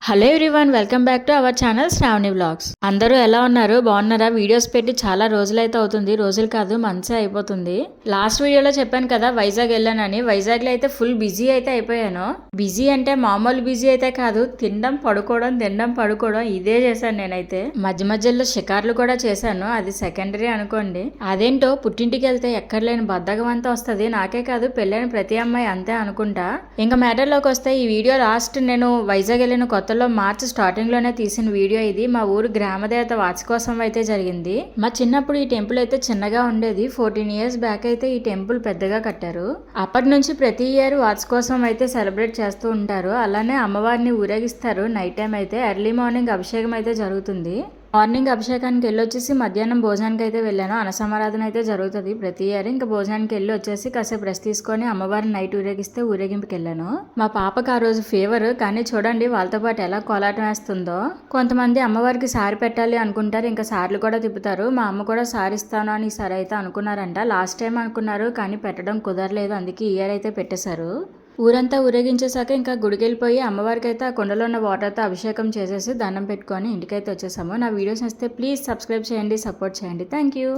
Hello everyone, welcome back to our channel Shravani vlogs. అందరూ ఎలా ఉన్నారు? బాగున్నారా? వీడియోస్ పెట్టి చాలా రోజులైతే అవుతుంది, రోజులు కాదు మంత్సే అయిపోతుంది. లాస్ట్ వీడియోలో చెప్పాను కదా వైజాగ్ వెళ్ళానని. వైజాగ్ లో అయితే ఫుల్ బిజీ అయితే అయిపోయాను. బిజీ అంటే మామూలు బిజీ అయితే కాదు, తినడం పడుకోవడం ఇదే చేశాను నేనైతే. మధ్య మధ్యలో షికార్లు కూడా చేశాను, అది సెకండరీ అనుకోండి. అదేంటో పుట్టింటికి వెళ్తే ఎక్కడ లేని బద్దకం అంతా వస్తుంది. నాకే కాదు, పెళ్ళైన ప్రతి అమ్మాయి అంతే అనుకుంటా. ఇంకా మ్యాటర్ లోకి వస్తే, ఈ వీడియో లాస్ట్ నేను వైజాగ్ వెళ్ళిన కొత్తలో మార్చి స్టార్టింగ్ లోనే తీసిన వీడియో ఇది. మా ఊరు గ్రామదేవత వార్షికోత్సవం అయితే జరిగింది. మా చిన్నప్పుడు ఈ టెంపుల్ అయితే చిన్నగా ఉండేది. 14 years బ్యాక్ అయితే ఈ టెంపుల్ పెద్దగా కట్టారు. అప్పటి నుంచి ప్రతి ఇయర్ వార్షికోత్సవం అయితే సెలబ్రేట్ చేస్తూ ఉంటారు. అలానే అమ్మవారిని ఊరేగిస్తారు. నైట్ టైం అయితే ఎర్లీ మార్నింగ్ అభిషేకం అయితే జరుగుతుంది. మార్నింగ్ అభిషేకానికి వెళ్ళి వచ్చేసి మధ్యాహ్నం భోజనానికి అయితే వెళ్ళాను. అన్నసమారాధన అయితే జరుగుతుంది ప్రతి ఇయర్. ఇంకా భోజనానికి వెళ్ళి వచ్చేసి కాసేపు రెస్ట్ తీసుకొని అమ్మవారిని నైట్ ఊరేగిస్తే ఊరేగింపుకి వెళ్ళాను. మా పాపకు ఆ రోజు ఫీవర్, కానీ చూడండి వాళ్ళతో పాటు ఎలా కోలాటం వేస్తుందో. కొంతమంది అమ్మవారికి సారి పెట్టాలి అనుకుంటారు, ఇంకా సార్లు కూడా తిప్పుతారు. మా అమ్మ కూడా సారి ఇస్తాను అని ఈసారి అయితే అనుకున్నారంట. లాస్ట్ టైం అనుకున్నారు కానీ పెట్టడం కుదరలేదు, అందుకే ఈ ఇయర్ అయితే పెట్టేశారు. ఊరంతా ఊరేగించేశాక ఇంకా గుడికి వెళ్ళిపోయి అమ్మవారికి అయితే ఆ కొండలో ఉన్న వాటర్తో అభిషేకం చేసేసి దండం పెట్టుకొని ఇంటికైతే వచ్చేసాము. నా వీడియోస్ నచ్చితే ప్లీజ్ సబ్స్క్రైబ్ చేయండి, సపోర్ట్ చేయండి. Thank you.